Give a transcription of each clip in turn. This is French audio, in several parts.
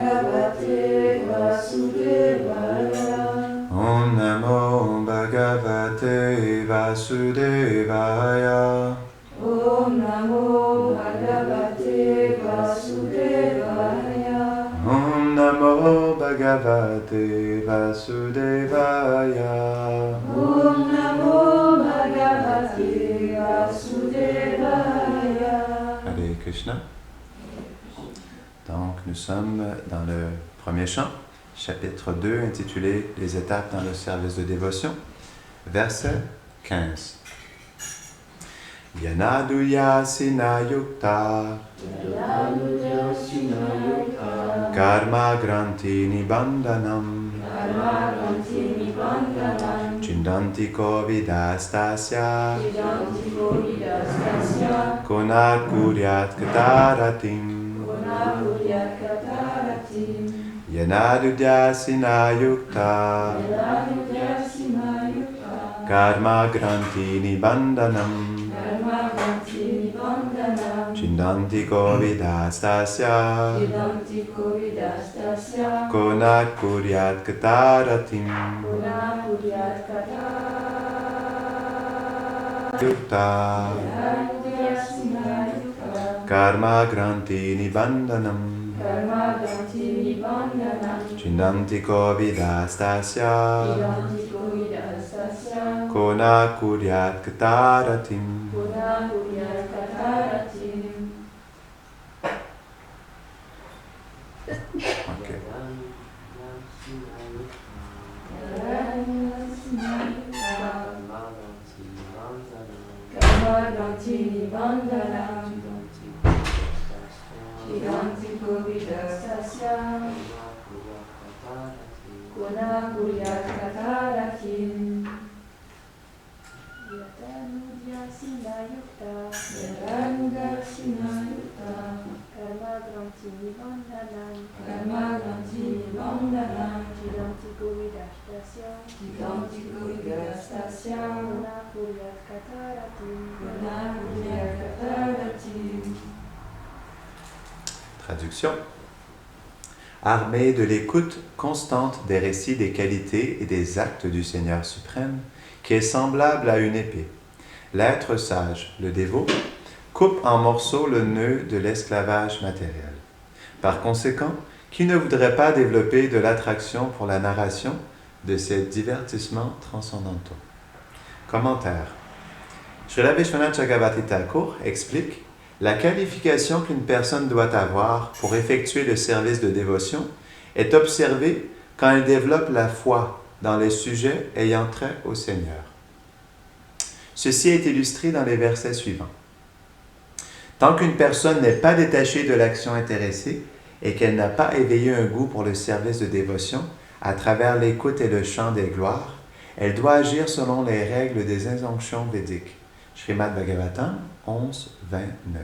Bhagavate Vasudevaya. Om Namo Bhagavate Vasudevaya. Om Namo Bhagavate Vasudevaya. Om Namo Bhagavate Vasudevaya. Om Namo Bhagavate Vasudevaya. Hare Krishna. Donc, nous sommes dans le premier chant, chapitre 2, intitulé « Les étapes dans le service de dévotion », verset 15. Yanaduyasina yukta karma granti nibandhanam chindanti kovidastasya konat kuryat kataratim. Yanaduyasina yukta karma granti nibandhanam chindanti kovidastasya konat kuryat kataratim. Yukta karma granti nibandhanam chindanti kovidastasya konat kuryat kataratim. Okay. Traduction. Armé de l'écoute constante des récits des qualités et des actes du Seigneur suprême, qui est semblable à une épée, l'être sage, le dévot, coupe en morceaux le nœud de l'esclavage matériel. Par conséquent, qui ne voudrait pas développer de l'attraction pour la narration de ces divertissements transcendantaux? Commentaire. Srila Vishwanath Chakravarti Thakur explique: la qualification qu'une personne doit avoir pour effectuer le service de dévotion est observée quand elle développe la foi dans les sujets ayant trait au Seigneur. Ceci est illustré dans les versets suivants. Tant qu'une personne n'est pas détachée de l'action intéressée et qu'elle n'a pas éveillé un goût pour le service de dévotion à travers l'écoute et le chant des gloires, elle doit agir selon les règles des injonctions védiques. Srimad Bhagavatam 11, 29.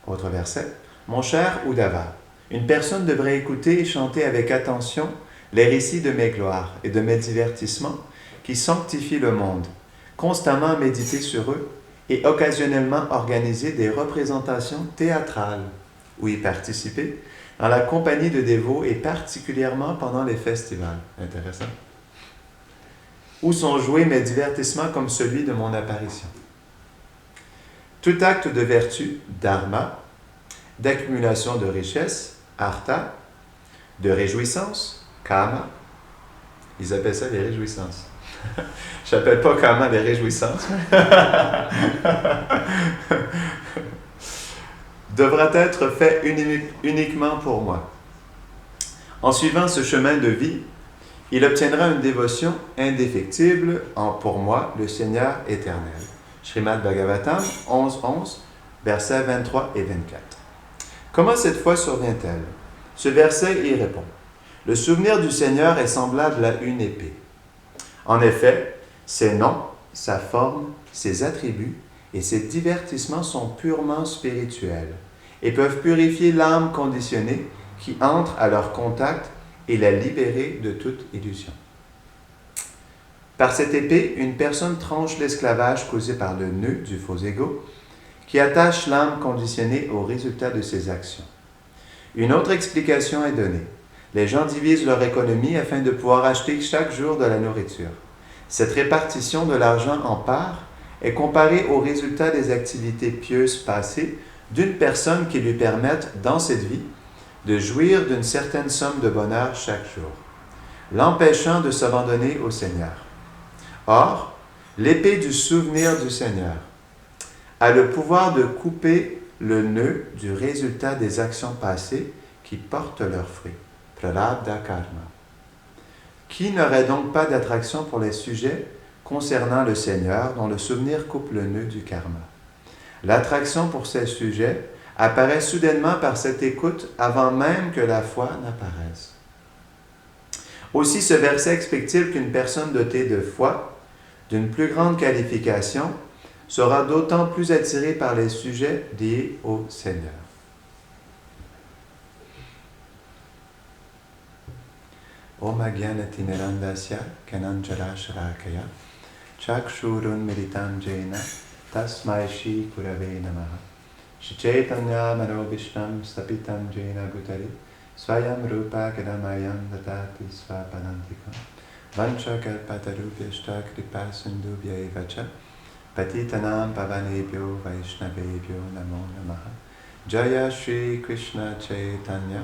Autre verset. Mon cher Uddhava, une personne devrait écouter et chanter avec attention les récits de mes gloires et de mes divertissements qui sanctifient le monde, constamment méditer sur eux et occasionnellement organiser des représentations théâtrales ou y participer dans la compagnie de dévots et particulièrement pendant les festivals. Intéressant. Où sont joués mes divertissements comme celui de mon apparition. Tout acte de vertu, dharma, d'accumulation de richesse, artha, de réjouissance, kama, ils appellent ça les réjouissances. Je n'appelle pas kama les réjouissances. Devra être fait uniquement pour moi. En suivant ce chemin de vie, il obtiendra une dévotion indéfectible en pour moi, le Seigneur éternel. Srimad Bhagavatam 11.11, versets 23 et 24. Comment cette foi survient-elle? Ce verset y répond. Le souvenir du Seigneur est semblable à une épée. En effet, ses noms, sa forme, ses attributs et ses divertissements sont purement spirituels et peuvent purifier l'âme conditionnée qui entre à leur contact et la libérer de toute illusion. Par cette épée, une personne tranche l'esclavage causé par le nœud du faux ego qui attache l'âme conditionnée au résultat de ses actions. Une autre explication est donnée. Les gens divisent leur économie afin de pouvoir acheter chaque jour de la nourriture. Cette répartition de l'argent en parts est comparée au résultat des activités pieuses passées d'une personne qui lui permettent, dans cette vie, de jouir d'une certaine somme de bonheur chaque jour, l'empêchant de s'abandonner au Seigneur. Or, l'épée du souvenir du Seigneur a le pouvoir de couper le nœud du résultat des actions passées qui portent leurs fruits. Prarabdha karma. Qui n'aurait donc pas d'attraction pour les sujets concernant le Seigneur dont le souvenir coupe le nœud du karma? L'attraction pour ces sujets apparaît soudainement par cette écoute avant même que la foi n'apparaisse. Aussi, ce verset explique-t-il qu'une personne dotée de foi, d'une plus grande qualification, sera d'autant plus attirée par les sujets liés au Seigneur. Om Agyanatimirandasya Kananjara Sharakaya Chakshurun Militam Jena Tasmai Shri Kurave Namaha Shri Chaitanya Manobishtam Stapitam Jena Bhutari Swayam Rupa Kadamayam Datati Swapadantikam Vancha Kalpatarubhyashta Kripa Sindhubhya Evacha Patitanam Pavanebhyo Vaishnavebhyo Namo Namaha Jaya Shri Krishna Chaitanya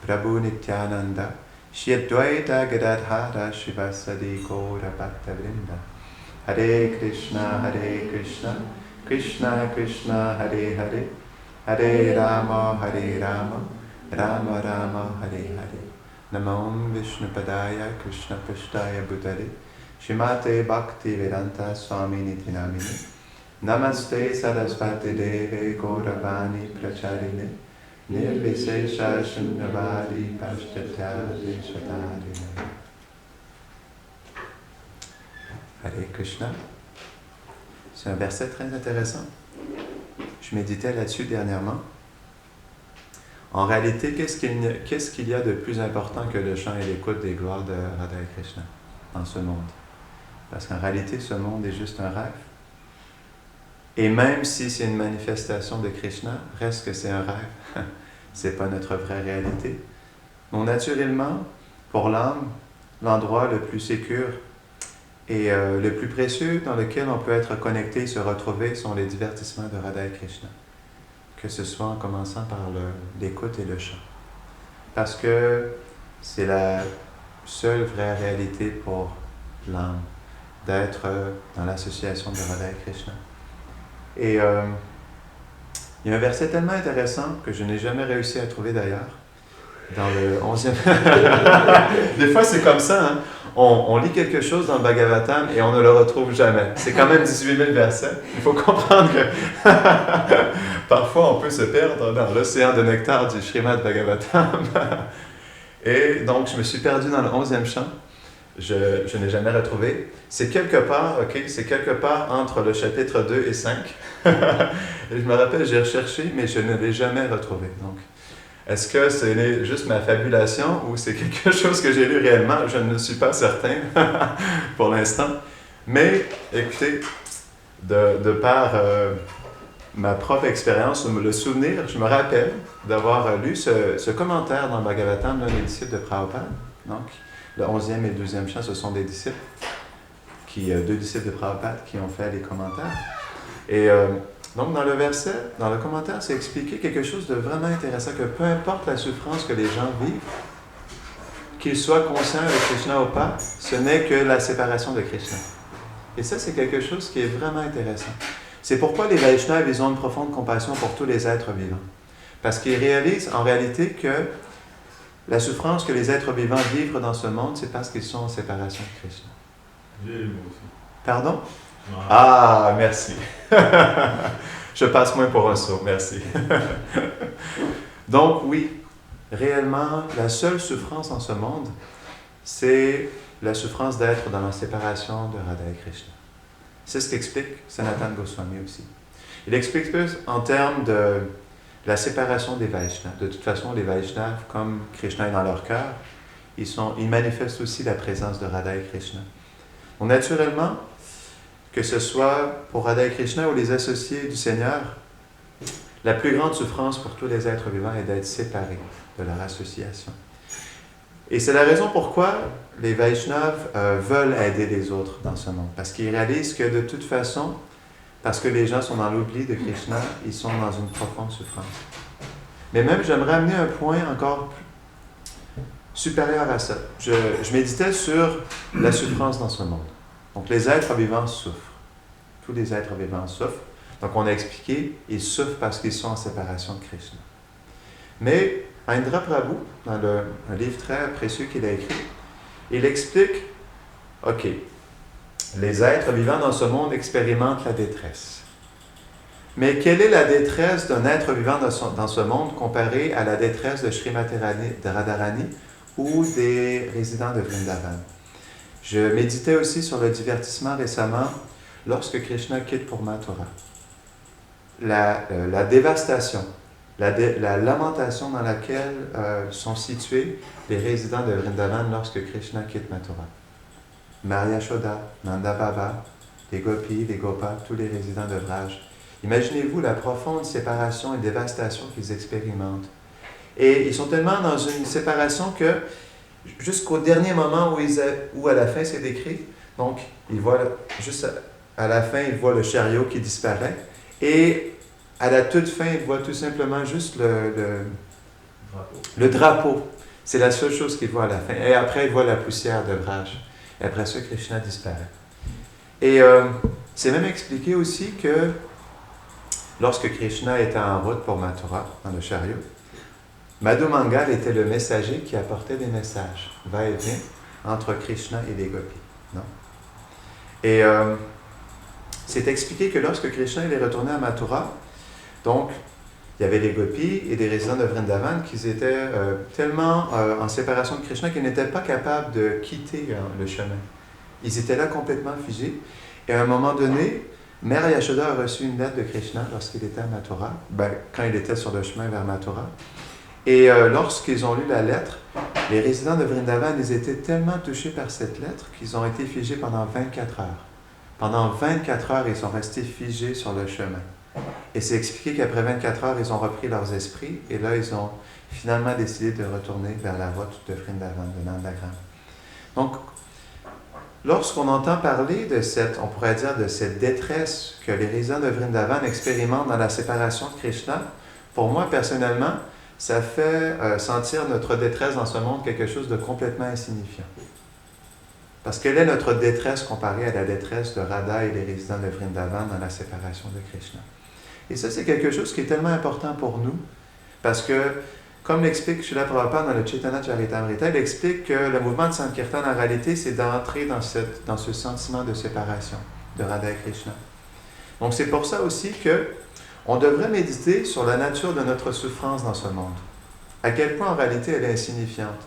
Prabhu Nityananda Shri Advaita Gadadhara Shivasadi Gaura Bhaktavrinda Hare Krishna Krishna Krishna Hare Hare Hare Rama Rama Rama Hare Hare Namam Vishnupadaya Krishna Prishtaya Bhutale Shrimate Bhakti Vedanta Swami Niti Namine Namaste Sarasvati Deve Gauravani Pracharine Nirvisesha Shunyavadi Paschatya Deshatarine. Hare Krishna. C'est un verset très intéressant. Je méditais là-dessus dernièrement. En réalité, qu'est-ce qu'il y a de plus important que le chant et l'écoute des gloires de Radha et Krishna dans ce monde? Parce qu'en réalité, ce monde est juste un rêve. Et même si c'est une manifestation de Krishna, reste que c'est un rêve. C'est pas notre vraie réalité. Donc naturellement, pour l'âme, l'endroit le plus sécure et le plus précieux dans lequel on peut être connecté et se retrouver sont les divertissements de Radha et Krishna. Que ce soit en commençant par l'écoute et le chant. Parce que c'est la seule vraie réalité pour l'âme, d'être dans l'association de Radha et Krishna. Et il y a un verset tellement intéressant que je n'ai jamais réussi à trouver d'ailleurs, dans le 11e. Des fois, c'est comme ça, hein? On lit quelque chose dans le Bhagavatam et on ne le retrouve jamais. C'est quand même 18 000 versets. Il faut comprendre que parfois on peut se perdre dans l'océan de nectar du Srimad Bhagavatam. Et donc, je me suis perdu dans le 11e chant. Je n'ai jamais retrouvé. C'est quelque part, c'est quelque part entre le chapitre 2 et 5. Et je me rappelle, j'ai recherché, mais je ne l'ai jamais retrouvé. Donc, est-ce que c'est juste ma fabulation ou c'est quelque chose que j'ai lu réellement? Je ne suis pas certain pour l'instant. Mais écoutez, de par ma propre expérience ou le souvenir, je me rappelle d'avoir lu ce commentaire dans le Bhagavatam d'un des disciples de Prabhupada. Donc, le 11e et le 12e chant, ce sont des disciples, deux disciples de Prabhupada qui ont fait les commentaires. Et donc, dans le verset, dans le commentaire, c'est expliqué quelque chose de vraiment intéressant, que peu importe la souffrance que les gens vivent, qu'ils soient conscients de Krishna ou pas, ce n'est que la séparation de Krishna. Et ça, c'est quelque chose qui est vraiment intéressant. C'est pourquoi les Vaishnavas, ils ont une profonde compassion pour tous les êtres vivants. Parce qu'ils réalisent en réalité que la souffrance que les êtres vivants vivent dans ce monde, c'est parce qu'ils sont en séparation de Krishna. J'ai moi aussi. Pardon? Ah, merci. Je passe moins pour un sot, merci. Donc oui, réellement, la seule souffrance en ce monde, c'est la souffrance d'être dans la séparation de Radha et Krishna. C'est ce qu'explique Sanatana Goswami aussi. Il explique plus en termes de la séparation des Vaishnavas. De toute façon, les Vaishnavas, comme Krishna est dans leur cœur, ils manifestent aussi la présence de Radha et Krishna. Donc naturellement, que ce soit pour Radha et Krishna ou les associés du Seigneur, La plus grande souffrance pour tous les êtres vivants est d'être séparés de leur association. Et c'est la raison pourquoi les Vaishnavas veulent aider les autres dans ce monde. Parce qu'ils réalisent que de toute façon, parce que les gens sont dans l'oubli de Krishna, ils sont dans une profonde souffrance. Mais même, j'aimerais amener un point encore supérieur à ça. Je méditais sur la souffrance dans ce monde. Donc, les êtres vivants souffrent. Tous les êtres vivants souffrent. Donc, on a expliqué, ils souffrent parce qu'ils sont en séparation de Krishna. Mais, Indra Prabhu, dans un livre très précieux qu'il a écrit, il explique, OK, les êtres vivants dans ce monde expérimentent la détresse. Mais quelle est la détresse d'un être vivant dans ce monde comparée à la détresse de Srimati Radharani ou des résidents de Vrindavan? Je méditais aussi sur le divertissement récemment lorsque Krishna quitte pour Mathura. La dévastation, la lamentation dans laquelle sont situés les résidents de Vrindavan lorsque Krishna quitte Mathura. Maria Yashoda, Nanda Baba, les gopis, les gopas, tous les résidents de Vraj. Imaginez-vous la profonde séparation et dévastation qu'ils expérimentent. Et ils sont tellement dans une séparation que jusqu'au dernier moment où à la fin c'est décrit, donc ils voient juste à la fin, ils voient le chariot qui disparaît et à la toute fin, ils voient tout simplement juste le drapeau. C'est la seule chose qu'ils voient à la fin. Et après, ils voient la poussière de Vraj. Et après ça, Krishna disparaît. Et c'est même expliqué aussi que lorsque Krishna était en route pour Mathura, dans le chariot, Madhu Mangal était le messager qui apportait des messages, va et vient, entre Krishna et les gopis. Non? Et c'est expliqué que lorsque Krishna est retourné à Mathura, donc, il y avait les gopis et des résidents de Vrindavan qui étaient tellement en séparation de Krishna qu'ils n'étaient pas capables de quitter le chemin. Ils étaient là complètement figés. Et à un moment donné, Mère Yashoda a reçu une lettre de Krishna lorsqu'il était à Mathura, quand il était sur le chemin vers Mathura. Et lorsqu'ils ont lu la lettre, les résidents de Vrindavan, ils étaient tellement touchés par cette lettre qu'ils ont été figés pendant 24 heures. Pendant 24 heures, ils sont restés figés sur le chemin. Et c'est expliqué qu'après 24 heures, ils ont repris leurs esprits et là, ils ont finalement décidé de retourner vers la route de Vrindavan, de Nandagram. Donc, lorsqu'on entend parler de on pourrait dire de cette détresse que les résidents de Vrindavan expérimentent dans la séparation de Krishna, pour moi, personnellement, ça fait sentir notre détresse dans ce monde quelque chose de complètement insignifiant. Parce quelle est notre détresse comparée à la détresse de Radha et des résidents de Vrindavan dans la séparation de Krishna? Et ça, c'est quelque chose qui est tellement important pour nous, parce que, comme l'explique Srila Prabhupada dans le Chaitanya Charitamrita, il explique que le mouvement de Sankirtan, en réalité, c'est d'entrer dans ce sentiment de séparation de Radha et Krishna. Donc, c'est pour ça aussi qu'on devrait méditer sur la nature de notre souffrance dans ce monde. À quel point, en réalité, elle est insignifiante.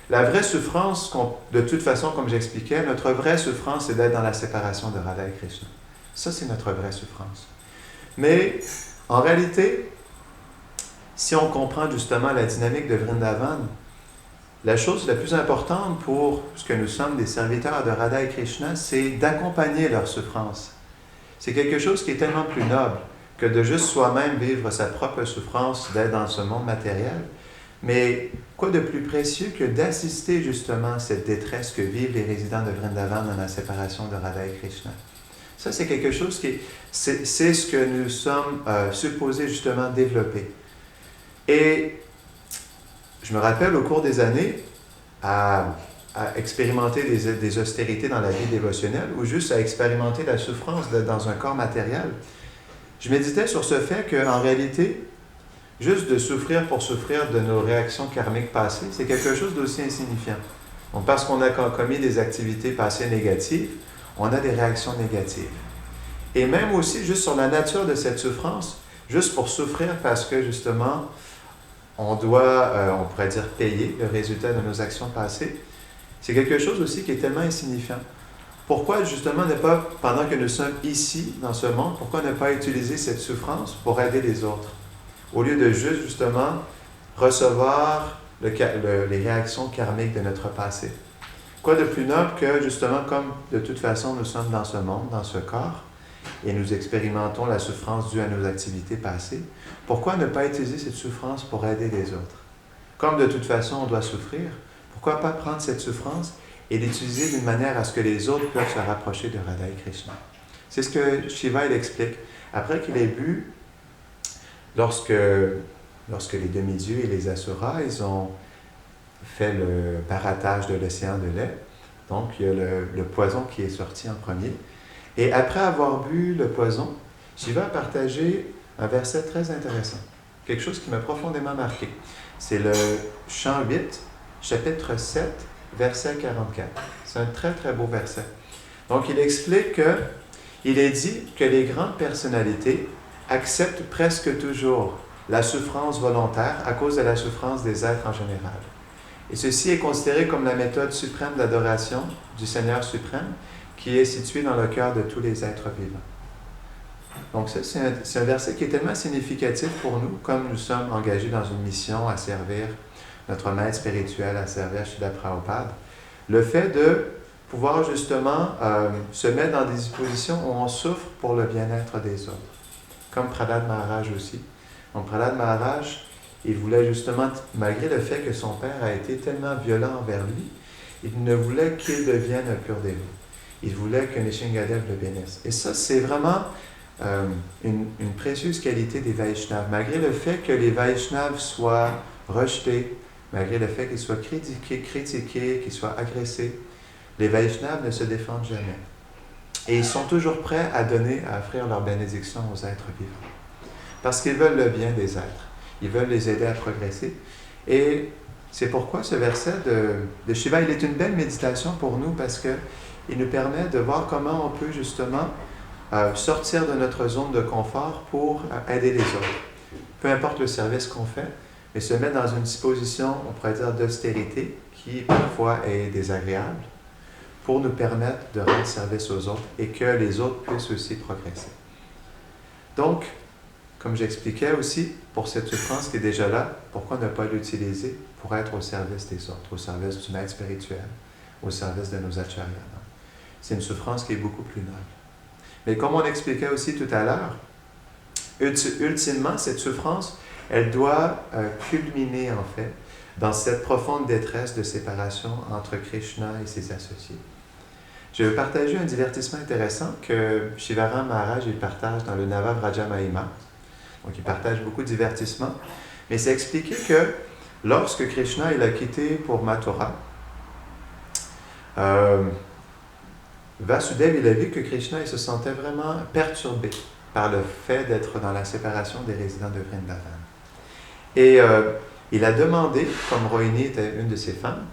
La vraie souffrance, de toute façon, comme j'expliquais, notre vraie souffrance, c'est d'être dans la séparation de Radha et Krishna. Ça, c'est notre vraie souffrance. Mais, en réalité, si on comprend justement la dynamique de Vrindavan, la chose la plus importante pour ce que nous sommes des serviteurs de Radha et Krishna, c'est d'accompagner leur souffrance. C'est quelque chose qui est tellement plus noble que de juste soi-même vivre sa propre souffrance, d'être dans ce monde matériel. Mais quoi de plus précieux que d'assister justement à cette détresse que vivent les résidents de Vrindavan dans la séparation de Radha et Krishna? Ça, c'est quelque chose c'est ce que nous sommes supposés justement développer. Et je me rappelle au cours des années à expérimenter des austérités dans la vie dévotionnelle ou juste à expérimenter la souffrance dans un corps matériel. Je méditais sur ce fait qu'en réalité, juste de souffrir pour souffrir de nos réactions karmiques passées, c'est quelque chose d'aussi insignifiant. Donc, parce qu'on a commis des activités passées négatives, on a des réactions négatives. Et même aussi, juste sur la nature de cette souffrance, juste pour souffrir parce que, justement, on doit, on pourrait dire, payer le résultat de nos actions passées, c'est quelque chose aussi qui est tellement insignifiant. Pourquoi, justement, ne pas, pendant que nous sommes ici, dans ce monde, pourquoi ne pas utiliser cette souffrance pour aider les autres? Au lieu de juste, justement, recevoir les réactions karmiques de notre passé. Quoi de plus noble que, justement, comme de toute façon nous sommes dans ce monde, dans ce corps, et nous expérimentons la souffrance due à nos activités passées, pourquoi ne pas utiliser cette souffrance pour aider les autres? Comme de toute façon on doit souffrir, pourquoi pas prendre cette souffrance et l'utiliser d'une manière à ce que les autres peuvent se rapprocher de Radha et Krishna? C'est ce que Shiva il explique. Après qu'il ait bu, lorsque les demi-dieux et les asuras, ils ont fait le baratage de l'océan de lait, donc il y a le poison qui est sorti en premier. Et après avoir bu le poison, Shiva a partagé un verset très intéressant, quelque chose qui m'a profondément marqué. C'est le chant 8, chapitre 7, verset 44. C'est un très très beau verset. Donc il explique qu'il est dit que les grandes personnalités acceptent presque toujours la souffrance volontaire à cause de la souffrance des êtres en général. Et ceci est considéré comme la méthode suprême d'adoration du Seigneur suprême qui est située dans le cœur de tous les êtres vivants. Donc ça, c'est un verset qui est tellement significatif pour nous, comme nous sommes engagés dans une mission à servir notre maître spirituel, à servir Srila Prabhupada. Le fait de pouvoir justement se mettre dans des dispositions où on souffre pour le bien-être des autres. Comme Prahlad Maharaj aussi. Donc Prahlad Maharaj, il voulait justement, malgré le fait que son père a été tellement violent envers lui, il ne voulait qu'il devienne un pur dévot. Il voulait que Nishingadev le bénisse. Et ça, c'est vraiment une précieuse qualité des Vaishnavas. Malgré le fait que les Vaishnavas soient rejetés, malgré le fait qu'ils soient critiqués, qu'ils soient agressés, les Vaishnavas ne se défendent jamais. Et ils sont toujours prêts à donner, à offrir leur bénédiction aux êtres vivants. Parce qu'ils veulent le bien des êtres. Ils veulent les aider à progresser. Et c'est pourquoi ce verset de Shiva, il est une belle méditation pour nous parce qu'il nous permet de voir comment on peut justement sortir de notre zone de confort pour aider les autres. Peu importe le service qu'on fait, mais se mettre dans une disposition, on pourrait dire, d'austérité qui parfois est désagréable pour nous permettre de rendre service aux autres et que les autres puissent aussi progresser. Donc, comme j'expliquais aussi, pour cette souffrance qui est déjà là, pourquoi ne pas l'utiliser pour être au service des autres, au service du maître spirituel, au service de nos acharyas? C'est une souffrance qui est beaucoup plus noble. Mais comme on expliquait aussi tout à l'heure, ultimement, cette souffrance, elle doit culminer en fait dans cette profonde détresse de séparation entre Krishna et ses associés. Je vais partager un divertissement intéressant que Shivaram Maharaj il partage dans le Nava Vraja Mahima. Donc il partage beaucoup de divertissements, mais c'est expliqué que lorsque Krishna il a quitté pour Mathura, Vasudev il a vu que Krishna il se sentait vraiment perturbé par le fait d'être dans la séparation des résidents de Vrindavan. Et il a demandé, comme Rohini était une de ses femmes,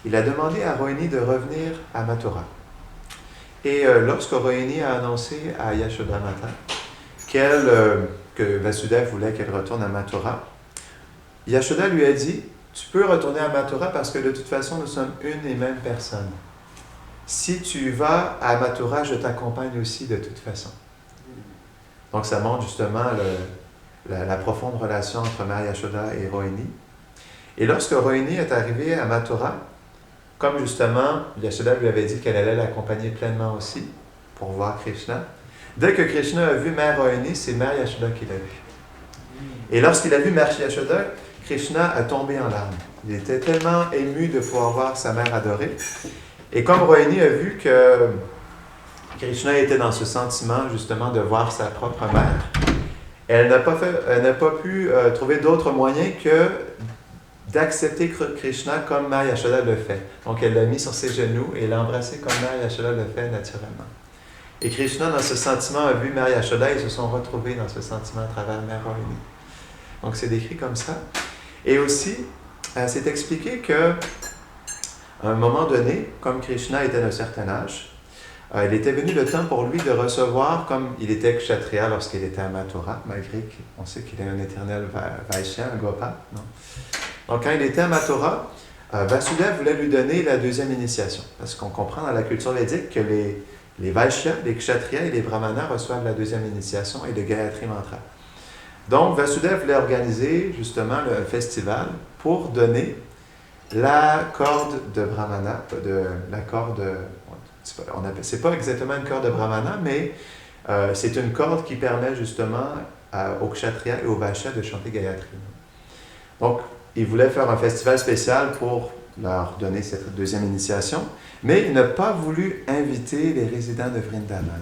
il a demandé à Rohini de revenir à Mathura. Et lorsque Rohini a annoncé à Yashoda Mata que Vasudev voulait qu'elle retourne à Mathura, Yashoda lui a dit, tu peux retourner à Mathura parce que de toute façon nous sommes une et même personne. Si tu vas à Mathura, je t'accompagne aussi de toute façon. Donc ça montre justement la profonde relation entre Mère Yashoda et Rohini. Et lorsque Rohini est arrivée à Mathura, comme justement Yashoda lui avait dit qu'elle allait l'accompagner pleinement aussi pour voir Krishna, dès que Krishna a vu Mère Rohini, c'est Mère Yashoda qui l'a vu. Et lorsqu'il a vu Mère Yashoda, Krishna a tombé en larmes. Il était tellement ému de pouvoir voir sa mère adorée. Et comme Rohini a vu que Krishna était dans ce sentiment justement de voir sa propre mère, elle n'a pas pu trouver d'autre moyen que d'accepter Krishna comme Mère Yashoda le fait. Donc elle l'a mis sur ses genoux et l'a embrassé comme Mère Yashoda le fait naturellement. Et Krishna, dans ce sentiment, a vu Mère Yashoda et ils se sont retrouvés dans ce sentiment à travers Mère Rohini. Donc c'est décrit comme ça. Et aussi, c'est expliqué qu'à un moment donné, comme Krishna était d'un certain âge, il était venu le temps pour lui de recevoir, comme il était kshatriya lorsqu'il était à Mathura, malgré qu'on sait qu'il est un éternel Vaishya, un Gopa, non? Donc quand il était à Mathura, Vasudeva voulait lui donner la deuxième initiation, parce qu'on comprend dans la culture védique que les Vaishyas, les kshatriyas et les brahmanas reçoivent la deuxième initiation et le Gayatri Mantra. Donc Vasudeva voulait organiser justement un festival pour donner la corde de brahmana, c'est pas exactement une corde de brahmana, mais c'est une corde qui permet justement aux kshatriyas et aux vaishyas de chanter Gayatri. Donc, il voulait faire un festival spécial pour leur donner cette deuxième initiation, mais il n'a pas voulu inviter les résidents de Vrindavan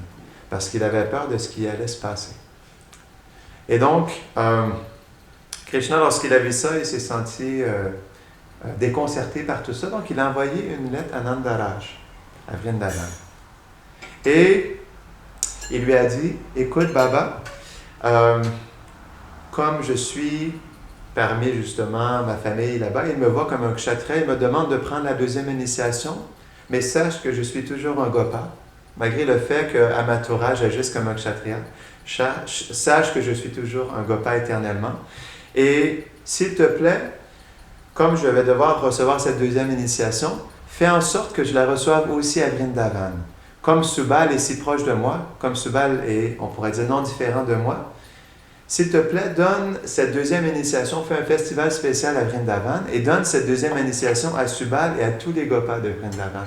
parce qu'il avait peur de ce qui allait se passer. Et donc, Krishna, lorsqu'il a vu ça, il s'est senti déconcerté par tout ça, donc il a envoyé une lettre à Nandaraj, à Vrindavan. Et il lui a dit, écoute Baba, comme je suis parmi justement ma famille là-bas, il me voit comme un kshatriya, il me demande de prendre la deuxième initiation, mais sache que je suis toujours un gopa, malgré le fait qu'à Mathura, j'agisse comme un kshatriya. Sache que je suis toujours un gopa éternellement. Et s'il te plaît, comme je vais devoir recevoir cette deuxième initiation, fais en sorte que je la reçoive aussi à Vrindavan. Comme Subal est si proche de moi, comme Subal est, on pourrait dire, non différent de moi, s'il te plaît, donne cette deuxième initiation, fais un festival spécial à Vrindavan et donne cette deuxième initiation à Subal et à tous les gopas de Vrindavan.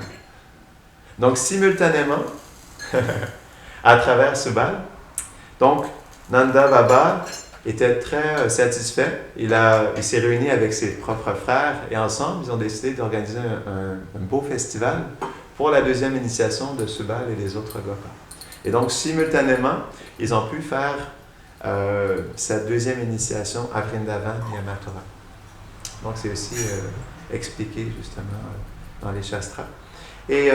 Donc, simultanément, à travers Subal, donc Nanda Baba était très satisfait. Il s'est réuni avec ses propres frères et ensemble, ils ont décidé d'organiser un beau festival pour la deuxième initiation de Subal et les autres gopas. Et donc, simultanément, ils ont pu faire cette deuxième initiation à Vrindavan et à Mathura. Donc, c'est aussi expliqué justement dans les Shastras. Et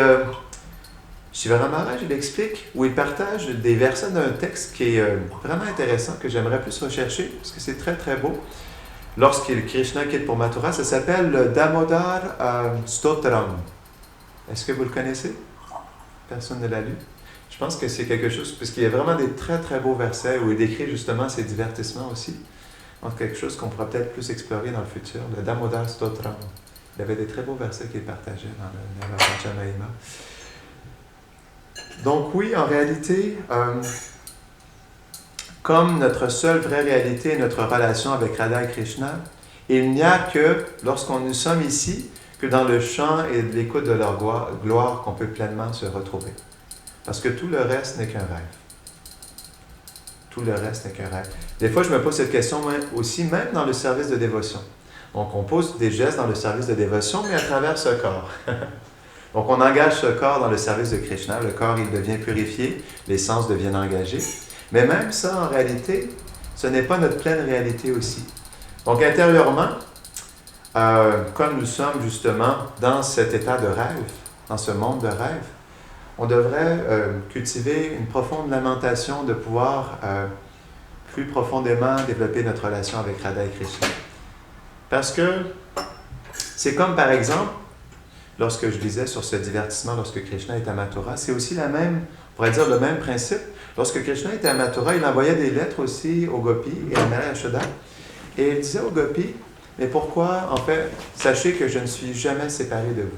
Shiva Maharaj, il explique, où il partage des versets d'un texte qui est vraiment intéressant, que j'aimerais plus rechercher, parce que c'est très très beau. Lorsqu'il Krishna quitte pour Mathura, ça s'appelle le Damodar Stotram. Est-ce que vous le connaissez? Personne ne l'a lu? Je pense que c'est quelque chose, puisqu'il y a vraiment des très très beaux versets où il décrit justement ses divertissements aussi. Donc quelque chose qu'on pourra peut-être plus explorer dans le futur, le Damodar Stotram. Il y avait des très beaux versets qu'il partageait dans le Nava Mahima. Donc oui, en réalité, comme notre seule vraie réalité est notre relation avec Radha et Krishna, il n'y a que, lorsqu'on nous sommes ici, que dans le chant et l'écoute de leur gloire qu'on peut pleinement se retrouver. Parce que tout le reste n'est qu'un rêve. Tout le reste n'est qu'un rêve. Des fois, je me pose cette question aussi, même dans le service de dévotion. Donc, on pose des gestes dans le service de dévotion, mais à travers ce corps. Donc, on engage ce corps dans le service de Krishna. Le corps, il devient purifié, les sens deviennent engagés. Mais même ça, en réalité, ce n'est pas notre pleine réalité aussi. Donc, intérieurement, comme nous sommes justement dans cet état de rêve, dans ce monde de rêve, on devrait cultiver une profonde lamentation de pouvoir plus profondément développer notre relation avec Radha et Krishna. Parce que c'est comme par exemple, lorsque je disais sur ce divertissement, lorsque Krishna est à Mathura, c'est aussi la même, on pourrait dire le même principe. Lorsque Krishna était à Mathura, il envoyait des lettres aussi aux gopis et à Nara Yashoda. Et il disait aux gopis, mais pourquoi, en fait, sachez que je ne suis jamais séparé de vous.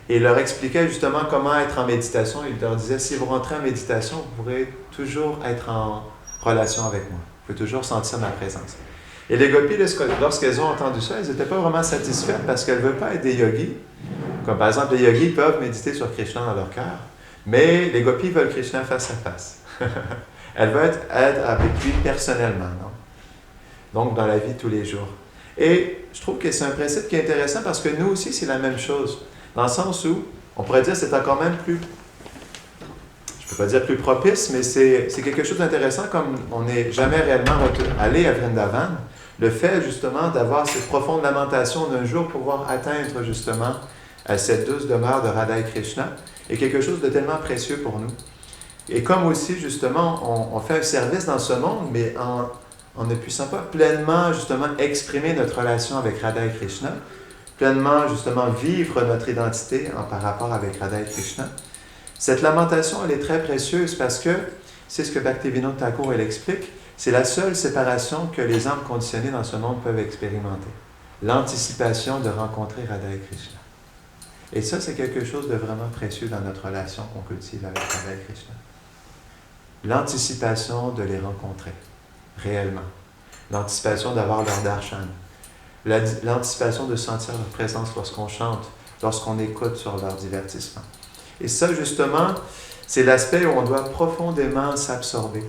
Et il leur expliquait justement comment être en méditation. Il leur disait, si vous rentrez en méditation, vous pourrez toujours être en relation avec moi. Vous pouvez toujours sentir ma présence. Et les gopis, lorsqu'elles ont entendu ça, elles n'étaient pas vraiment satisfaites parce qu'elles ne veulent pas être des yogis. Comme par exemple, les yogis peuvent méditer sur Krishna dans leur cœur, mais les gopis veulent Krishna face à face. Elles veulent être avec lui personnellement, non? Donc, dans la vie de tous les jours. Et je trouve que c'est un principe qui est intéressant parce que nous aussi, c'est la même chose. Dans le sens où, on pourrait dire que c'est encore même plus, je ne peux pas dire plus propice, mais c'est quelque chose d'intéressant comme on n'est jamais réellement allé à Vrindavan. Le fait justement d'avoir cette profonde lamentation d'un jour pouvoir atteindre justement cette douce demeure de Radha et Krishna est quelque chose de tellement précieux pour nous. Et comme aussi justement on fait un service dans ce monde, mais en ne puissant pas pleinement justement exprimer notre relation avec Radha et Krishna, pleinement justement vivre notre identité par rapport avec Radha et Krishna. Cette lamentation, elle est très précieuse parce que, c'est ce que Bhaktivinoda Thakur elle explique, c'est la seule séparation que les âmes conditionnées dans ce monde peuvent expérimenter. L'anticipation de rencontrer Radha et Krishna. Et ça, c'est quelque chose de vraiment précieux dans notre relation qu'on cultive avec Radha et Krishna. L'anticipation de les rencontrer, réellement. L'anticipation d'avoir leur darshan. L'anticipation de sentir leur présence lorsqu'on chante, lorsqu'on écoute sur leur divertissement. Et ça, justement, c'est l'aspect où on doit profondément s'absorber,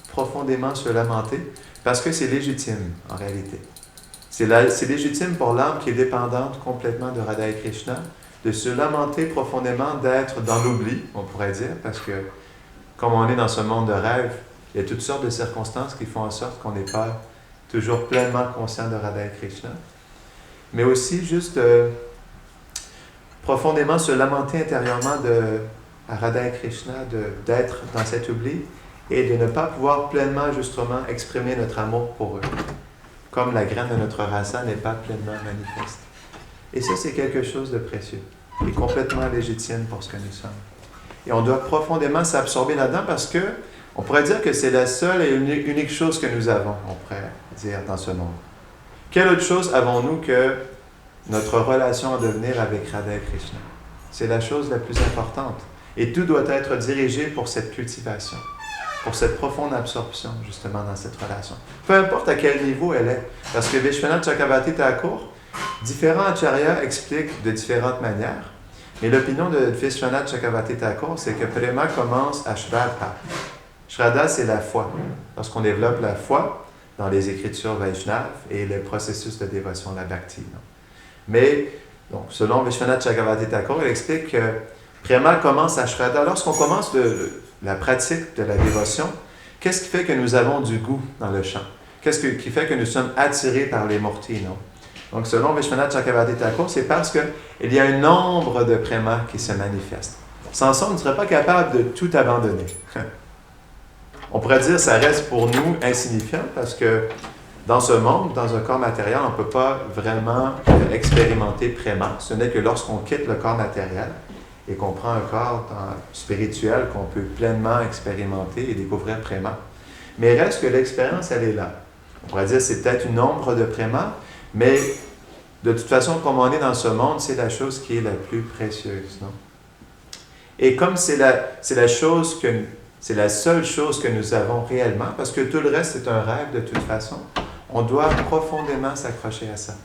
profondément se lamenter, parce que c'est légitime en réalité. C'est légitime pour l'âme qui est dépendante complètement de Radha et Krishna, de se lamenter profondément, d'être dans l'oubli, on pourrait dire, parce que comme on est dans ce monde de rêve, il y a toutes sortes de circonstances qui font en sorte qu'on n'est pas toujours pleinement conscient de Radha et Krishna. Mais aussi juste profondément se lamenter intérieurement à Radha et Krishna, d'être dans cet oubli et de ne pas pouvoir pleinement justement exprimer notre amour pour eux, comme la graine de notre rasa n'est pas pleinement manifeste. Et ça, c'est quelque chose de précieux et complètement légitime pour ce que nous sommes. Et on doit profondément s'absorber là-dedans parce que on pourrait dire que c'est la seule et unique chose que nous avons, on pourrait dire, dans ce monde. Quelle autre chose avons-nous que notre relation à devenir avec Radha et Krishna? C'est la chose la plus importante. Et tout doit être dirigé pour cette cultivation, pour cette profonde absorption, justement, dans cette relation. Peu importe à quel niveau elle est. Parce que Vishwanath Chakravarti Thakur, différents acharyas expliquent de différentes manières. Mais l'opinion de Vishwanath Chakravarti Thakur, c'est que Prema commence à Shraddha. Shraddha, c'est la foi. Lorsqu'on développe la foi dans les écritures Vaishnav et le processus de dévotion, la bhakti. Non? Mais, donc, selon Vishwanath Chakravarti Thakur, il explique que Prema commence à Shraddha. Lorsqu'on commence la pratique de la dévotion, qu'est-ce qui fait que nous avons du goût dans le chant? Qu'est-ce qui fait que nous sommes attirés par les murtis, non? Donc, selon Vishwanath Chakravarti Thakur, c'est parce qu'il y a un nombre de Prema qui se manifestent. Sans ça, on ne serait pas capable de tout abandonner. On pourrait dire que ça reste pour nous insignifiant parce que dans ce monde, dans un corps matériel, on ne peut pas vraiment expérimenter Prema. Ce n'est que lorsqu'on quitte le corps matériel et qu'on prend un corps spirituel qu'on peut pleinement expérimenter et découvrir Prema. Mais il reste que l'expérience, elle est là. On pourrait dire que c'est peut-être une ombre de Prema, mais de toute façon, comme on est dans ce monde, c'est la chose qui est la plus précieuse, non? Et comme c'est la seule chose que nous avons réellement, parce que tout le reste c'est un rêve de toute façon, on doit profondément s'accrocher à ça.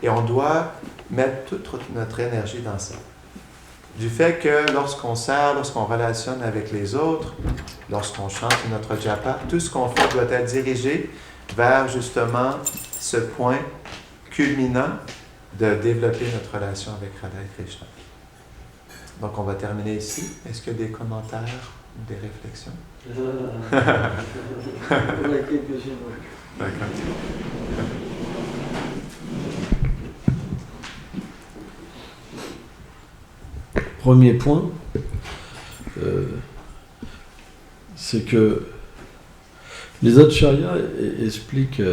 Et on doit mettre toute notre énergie dans ça. Du fait que lorsqu'on sert, lorsqu'on relationne avec les autres, lorsqu'on chante notre japa, tout ce qu'on fait doit être dirigé vers justement ce point culminant de développer notre relation avec Radha et Krishna. Donc on va terminer ici. Est-ce qu'il y a des commentaires ou des réflexions? D'accord. Premier point, c'est que les acharyas expliquent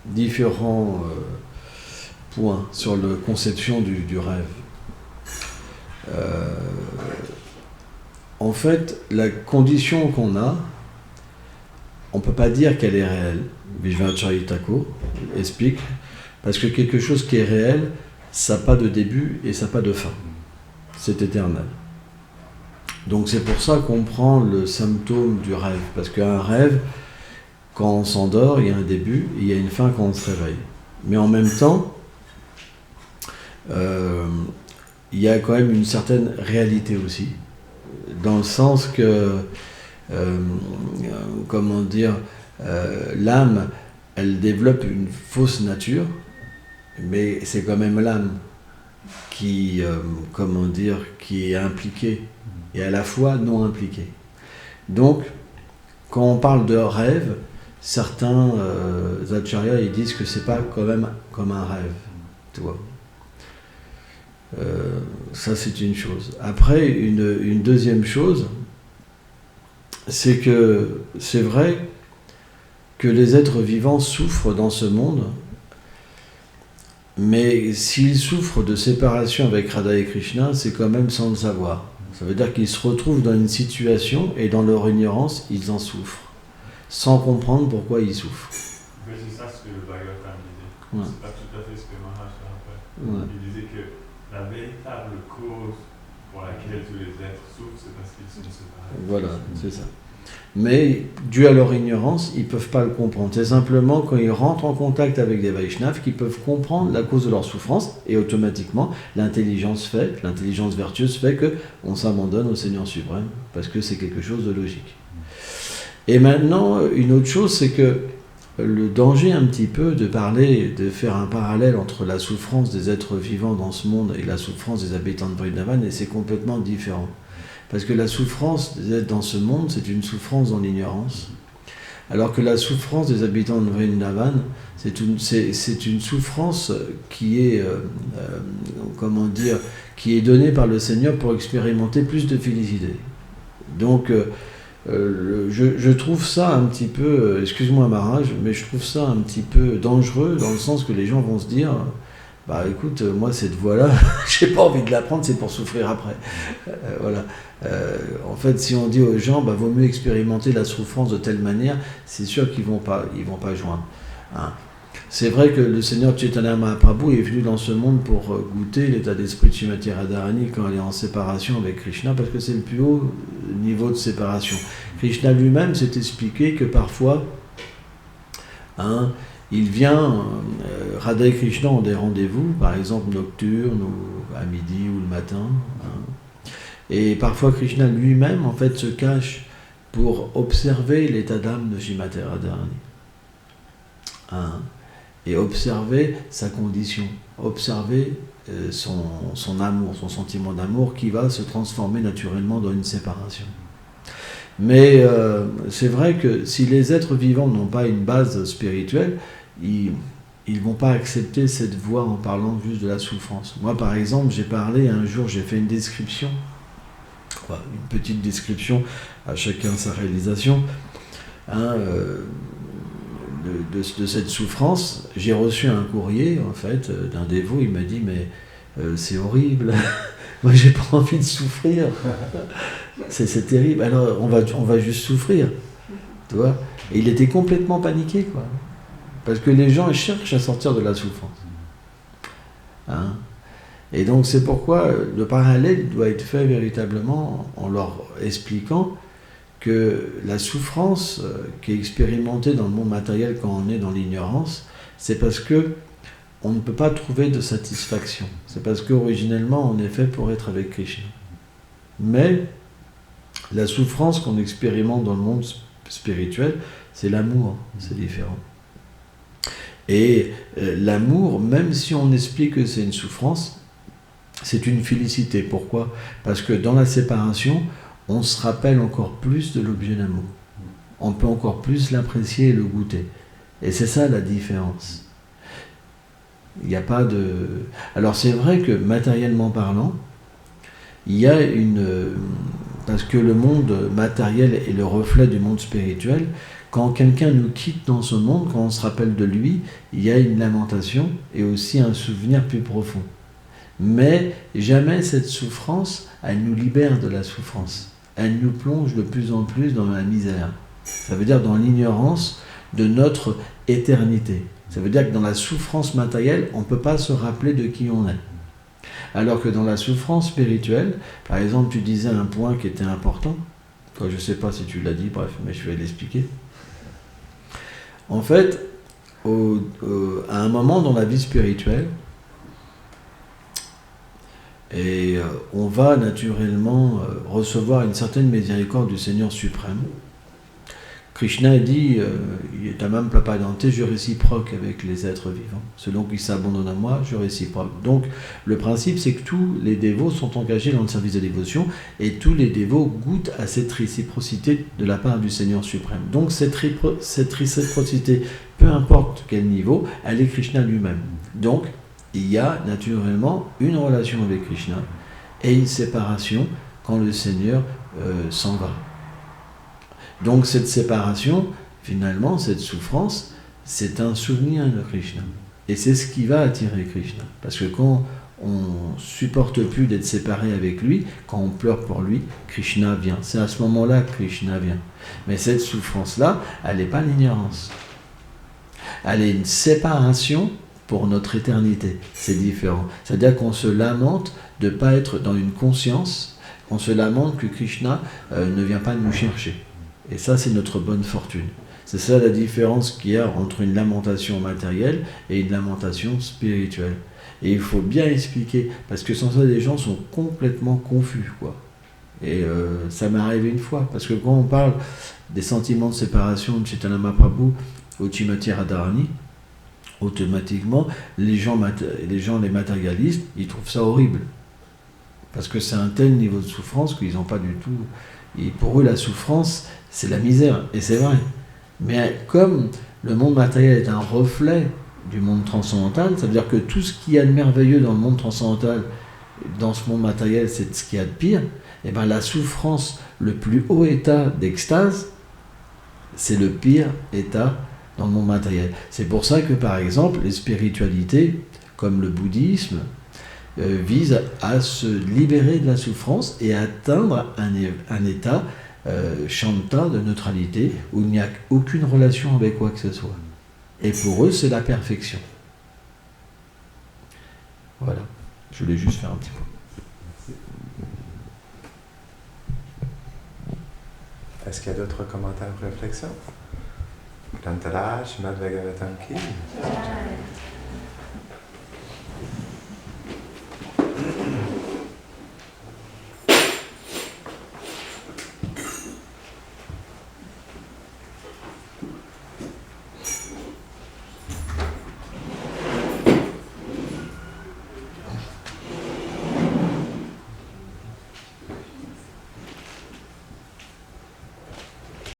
différents points sur la conception du rêve. En fait, la condition qu'on a, on ne peut pas dire qu'elle est réelle. Vishwanath Thakur explique, parce que quelque chose qui est réel, ça n'a pas de début et ça n'a pas de fin. C'est éternel. Donc c'est pour ça qu'on prend le symptôme du rêve, parce qu'un rêve, quand on s'endort, il y a un début et il y a une fin quand on se réveille. Mais en même temps, il y a quand même une certaine réalité aussi, dans le sens que, comment dire, l'âme, elle développe une fausse nature, mais c'est quand même l'âme qui, comment dire, qui est impliquée et à la fois non impliquée. Donc, quand on parle de rêve, certains acharyas ils disent que c'est pas quand même comme un rêve, tu vois. Ça c'est une chose. Après, une deuxième chose, c'est que c'est vrai que les êtres vivants souffrent dans ce monde, mais s'ils souffrent de séparation avec Radha et Krishna, c'est quand même sans le savoir. Ça veut dire qu'ils se retrouvent dans une situation et dans leur ignorance, ils en souffrent, sans comprendre pourquoi ils souffrent. Oui, c'est ça ce que le Bhagavatam disait. Ouais. C'est pas tout à fait ce que Maharaj a rappelé. Ouais. Il disait que la véritable cause pour laquelle tous les êtres souffrent, c'est parce qu'ils sont séparés. Voilà, c'est ça. Mais, dû à leur ignorance, ils ne peuvent pas le comprendre. C'est simplement quand ils rentrent en contact avec des Vaishnavas qu'ils peuvent comprendre la cause de leur souffrance, et automatiquement, l'intelligence vertueuse fait qu'on s'abandonne au Seigneur suprême, parce que c'est quelque chose de logique. Et maintenant, une autre chose, c'est que le danger un petit peu de faire un parallèle entre la souffrance des êtres vivants dans ce monde et la souffrance des habitants de Vrindavan, et c'est complètement différent. Parce que la souffrance des êtres dans ce monde, c'est une souffrance dans l'ignorance, alors que la souffrance des habitants de Vrindavan, c'est une souffrance qui est, qui est donnée par le Seigneur pour expérimenter plus de félicité. Donc, je trouve ça un petit peu, excuse-moi Maharaj, mais je trouve ça un petit peu dangereux, dans le sens que les gens vont se dire, bah écoute, moi cette voie-là, j'ai pas envie de la prendre, c'est pour souffrir après. Voilà. En fait, si on dit aux gens, bah vaut mieux expérimenter la souffrance de telle manière, c'est sûr qu'ils vont pas joindre. Hein. C'est vrai que le Seigneur Chaitanya Mahaprabhu est venu dans ce monde pour goûter l'état d'esprit de Srimati Radharani quand elle est en séparation avec Krishna, parce que c'est le plus haut niveau de séparation. Krishna lui-même s'est expliqué que parfois, il vient, Radha et Krishna ont des rendez-vous, par exemple nocturnes, ou à midi ou le matin. Et parfois Krishna lui-même, en fait, se cache pour observer l'état d'âme de Srimati Radharani. Et observer sa condition, observer son amour, son sentiment d'amour qui va se transformer naturellement dans une séparation. Mais c'est vrai que si les êtres vivants n'ont pas une base spirituelle, ils ne vont pas accepter cette voie en parlant juste de la souffrance. Moi, par exemple, j'ai fait une description, une petite description, à chacun sa réalisation, de cette souffrance. J'ai reçu un courrier, en fait, d'un dévot, il m'a dit, mais c'est horrible, moi j'ai pas envie de souffrir, c'est terrible, alors on va juste souffrir, tu vois. Et il était complètement paniqué, quoi, parce que les gens cherchent à sortir de la souffrance. Et donc c'est pourquoi le parallèle doit être fait véritablement en leur expliquant que la souffrance qui est expérimentée dans le monde matériel quand on est dans l'ignorance, c'est parce que on ne peut pas trouver de satisfaction. C'est parce qu'originellement on est fait pour être avec Krishna. Mais la souffrance qu'on expérimente dans le monde spirituel, c'est l'amour, c'est différent. Et l'amour, même si on explique que c'est une souffrance, c'est une félicité. Pourquoi ? Parce que dans la séparation, on se rappelle encore plus de l'objet d'amour. On peut encore plus l'apprécier et le goûter. Et c'est ça la différence. Il n'y a pas de... Alors c'est vrai que matériellement parlant, il y a parce que le monde matériel est le reflet du monde spirituel, quand quelqu'un nous quitte dans ce monde, quand on se rappelle de lui, il y a une lamentation et aussi un souvenir plus profond. Mais jamais cette souffrance, elle nous libère de la souffrance. Elle nous plonge de plus en plus dans la misère. Ça veut dire dans l'ignorance de notre éternité. Ça veut dire que dans la souffrance matérielle, on ne peut pas se rappeler de qui on est. Alors que dans la souffrance spirituelle, par exemple, tu disais un point qui était important, je ne sais pas si tu l'as dit, bref, mais je vais l'expliquer. En fait, à un moment dans la vie spirituelle, on va naturellement recevoir une certaine miséricorde du Seigneur suprême. Krishna dit, Tamam Prapadante, je réciproque avec les êtres vivants. Selon qu'ils s'abandonnent à moi, je réciproque. Donc, le principe, c'est que tous les dévots sont engagés dans le service de dévotion et tous les dévots goûtent à cette réciprocité de la part du Seigneur suprême. Donc, cette réciprocité, peu importe quel niveau, elle est Krishna lui-même. Donc, il y a naturellement une relation avec Krishna et une séparation quand le Seigneur s'en va. Donc cette séparation, finalement, cette souffrance, c'est un souvenir de Krishna. Et c'est ce qui va attirer Krishna. Parce que quand on ne supporte plus d'être séparé avec lui, quand on pleure pour lui, Krishna vient. C'est à ce moment-là que Krishna vient. Mais cette souffrance-là, elle n'est pas l'ignorance. Elle est une séparation pour notre éternité. C'est différent. C'est-à-dire qu'on se lamente de ne pas être dans une conscience, on se lamente que Krishna ne vient pas nous chercher. Et ça, c'est notre bonne fortune. C'est ça la différence qu'il y a entre une lamentation matérielle et une lamentation spirituelle. Et il faut bien expliquer, parce que sans ça, les gens sont complètement confus, quoi. Et ça m'est arrivé une fois, parce que quand on parle des sentiments de séparation de Chaitanya Mahaprabhu au Srimati Radharani, automatiquement, les gens, les matérialistes, ils trouvent ça horrible. Parce que c'est un tel niveau de souffrance qu'ils n'ont pas du tout... Et pour eux, la souffrance, c'est la misère, et c'est vrai. Mais comme le monde matériel est un reflet du monde transcendantal, ça veut dire que tout ce qu'il y a de merveilleux dans le monde transcendantal, dans ce monde matériel, c'est ce qu'il y a de pire, et bien la souffrance, le plus haut état d'extase, c'est le pire état dans le monde matériel. C'est pour ça que, par exemple, les spiritualités, comme le bouddhisme, visent à se libérer de la souffrance et à atteindre un état shanta, de neutralité, où il n'y a aucune relation avec quoi que ce soit. Et pour eux, c'est la perfection. Voilà. Je voulais juste faire un petit peu. Est-ce qu'il y a d'autres commentaires ou réflexions? Grantara Srimad Bhagavatam Ki.